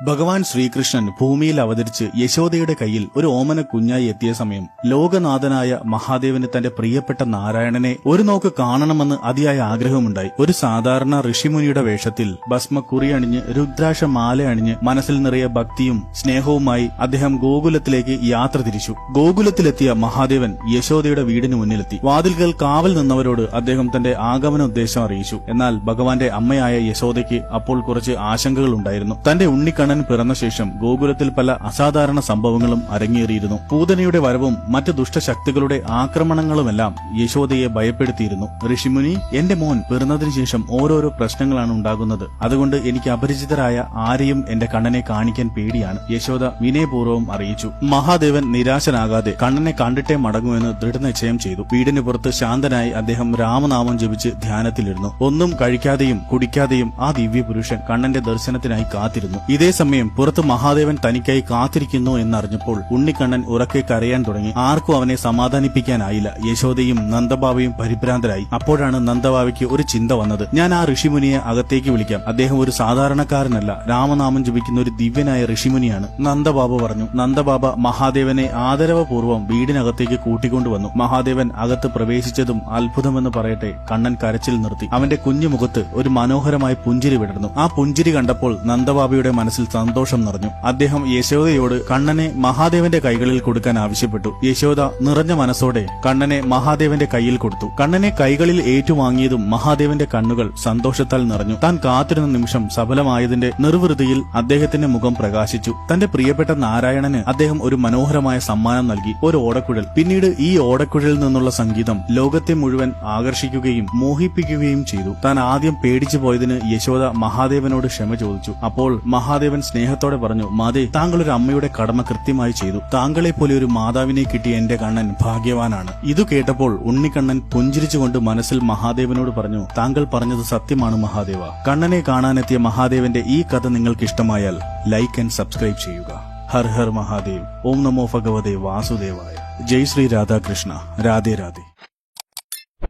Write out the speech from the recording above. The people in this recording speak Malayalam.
ഭഗവാൻ ശ്രീകൃഷ്ണൻ ഭൂമിയിൽ അവതരിച്ച് യശോദയുടെ കയ്യിൽ ഒരു ഓമന കുഞ്ഞായി എത്തിയ സമയം ലോകനാഥനായ മഹാദേവന് തന്റെ പ്രിയപ്പെട്ട നാരായണനെ ഒരു നോക്ക് കാണണമെന്ന് അതിയായ ആഗ്രഹമുണ്ടായി. ഒരു സാധാരണ ഋഷിമുനിയുടെ വേഷത്തിൽ ഭസ്മക്കുറി അണിഞ്ഞ് രുദ്രാക്ഷ മാല അണിഞ്ഞ് മനസ്സിൽ നിറയെ ഭക്തിയും സ്നേഹവുമായി അദ്ദേഹം ഗോകുലത്തിലേക്ക് യാത്ര തിരിച്ചു. ഗോകുലത്തിലെത്തിയ മഹാദേവൻ യശോദയുടെ വീടിന് മുന്നിലെത്തി. വാതിൽക്കൽ കാവൽ നിന്നവരോട് അദ്ദേഹം തന്റെ ആഗമന ഉദ്ദേശം അറിയിച്ചു. എന്നാൽ ഭഗവാന്റെ അമ്മയായ യശോദയ്ക്ക് അപ്പോൾ കുറച്ച് ആശങ്കകൾ ഉണ്ടായിരുന്നു. തന്റെ ഉണ്ണിക്കണ്ണൻ പിറന്ന ശേഷം ഗോകുലത്തിൽ പല അസാധാരണ സംഭവങ്ങളും അരങ്ങേറിയിരുന്നു. പൂതനയുടെ വരവും മറ്റ് ദുഷ്ടശക്തികളുടെ ആക്രമണങ്ങളുമെല്ലാം യശോദയെ ഭയപ്പെടുത്തിയിരുന്നു. ഋഷിമുനി, എന്റെ മോൻ പിറന്നതിനു ശേഷം ഓരോരോ പ്രശ്നങ്ങളാണ് ഉണ്ടാകുന്നത്. അതുകൊണ്ട് എനിക്ക് അപരിചിതരായ ആരെയും എന്റെ കണ്ണനെ കാണിക്കാൻ പേടിയാണ്, യശോദ വിനയപൂർവ്വം അറിയിച്ചു. മഹാദേവൻ നിരാശനാകാതെ കണ്ണനെ കണ്ടിട്ടേ മടങ്ങുമെന്ന് ദൃഢനിശ്ചയം ചെയ്തു. വീടിന് പുറത്ത് ശാന്തനായി അദ്ദേഹം രാമനാമം ജപിച്ച് ധ്യാനത്തിലിരുന്നു. ഒന്നും കഴിക്കാതെയും കുടിക്കാതെയും ആ ദിവ്യപുരുഷൻ കണ്ണന്റെ ദർശനത്തിനായി കാത്തിരുന്നു. ഇതേ സമയം പുറത്ത് മഹാദേവൻ തനിക്കായി കാത്തിരിക്കുന്നു എന്നറിഞ്ഞപ്പോൾ ഉണ്ണിക്കണ്ണൻ ഉറക്കെ കരയാൻ തുടങ്ങി. ആർക്കും അവനെ സമാധാനിപ്പിക്കാനായില്ല. യശോദയും നന്ദബാബയും പരിഭ്രാന്തരായി. അപ്പോഴാണ് നന്ദബാബയ്ക്ക് ഒരു ചിന്ത വന്നത്. ഞാൻ ആ ഋഷിമുനിയെ അകത്തേക്ക് വിളിക്കാം. അദ്ദേഹം ഒരു സാധാരണക്കാരനല്ല, രാമനാമം ജപിക്കുന്ന ഒരു ദിവ്യനായ ഋഷിമുനിയാണ്, നന്ദബാബ പറഞ്ഞു. നന്ദബാബ മഹാദേവനെ ആദരവപൂർവ്വം വീടിനകത്തേക്ക് കൂട്ടിക്കൊണ്ടുവന്നു. മഹാദേവൻ അകത്ത് പ്രവേശിച്ചതും അത്ഭുതമെന്ന് പറയട്ടെ, കണ്ണൻ കരച്ചിൽ നിർത്തി. അവന്റെ കുഞ്ഞുമുഖത്ത് ഒരു മനോഹരമായ പുഞ്ചിരി വിടർന്നു. ആ പുഞ്ചിരി കണ്ടപ്പോൾ നന്ദബാബയുടെ മനസ്സിൽ സന്തോഷം നിറഞ്ഞു. അദ്ദേഹം യശോദയോട് കണ്ണനെ മഹാദേവന്റെ കൈകളിൽ കൊടുക്കാൻ ആവശ്യപ്പെട്ടു. യശോദ നിറഞ്ഞ മനസ്സോടെ കണ്ണനെ മഹാദേവന്റെ കയ്യിൽ കൊടുത്തു. കണ്ണനെ കൈകളിൽ ഏറ്റുവാങ്ങിയതും മഹാദേവന്റെ കണ്ണുകൾ സന്തോഷത്താൽ നിറഞ്ഞു. താൻ കാത്തിരുന്ന നിമിഷം സഫലമായതിന്റെ നിർവൃതിയിൽ അദ്ദേഹത്തിന്റെ മുഖം പ്രകാശിച്ചു. തന്റെ പ്രിയപ്പെട്ട നാരായണന് അദ്ദേഹം ഒരു മനോഹരമായ സമ്മാനം നൽകി, ഒരു ഓടക്കുഴൽ. പിന്നീട് ഈ ഓടക്കുഴലിൽ നിന്നുള്ള സംഗീതം ലോകത്തെ മുഴുവൻ ആകർഷിക്കുകയും മോഹിപ്പിക്കുകയും ചെയ്തു. താൻ ആദ്യം പേടിച്ചു പോയതിന് യശോദ മഹാദേവനോട് ക്ഷമ ചോദിച്ചു. അപ്പോൾ മഹാദേവൻ സ്നേഹത്തോടെ പറഞ്ഞു, മാതേ, താങ്കൾ ഒരു അമ്മയുടെ കടമ കൃത്യമായി ചെയ്തു. താങ്കളെ പോലെ ഒരു മാതാവിനെ കിട്ടിയ എന്റെ കണ്ണൻ ഭാഗ്യവാനാണ്. ഇതു കേട്ടപ്പോൾ ഉണ്ണിക്കണ്ണൻ പുഞ്ചിരിച്ചുകൊണ്ട് മനസ്സിൽ മഹാദേവനോട് പറഞ്ഞു, താങ്കൾ പറഞ്ഞത് സത്യമാണ് മഹാദേവ. കണ്ണനെ കാണാനെത്തിയ മഹാദേവന്റെ ഈ കഥ നിങ്ങൾക്ക് ഇഷ്ടമായാൽ ലൈക്ക് ആൻഡ് സബ്സ്ക്രൈബ് ചെയ്യുക. ഹർ ഹർ മഹാദേവ്. ഓം നമോ ഭഗവതേ വാസുദേവായ. ജയ് ശ്രീ രാധാകൃഷ്ണ. രാധേ രാധേ.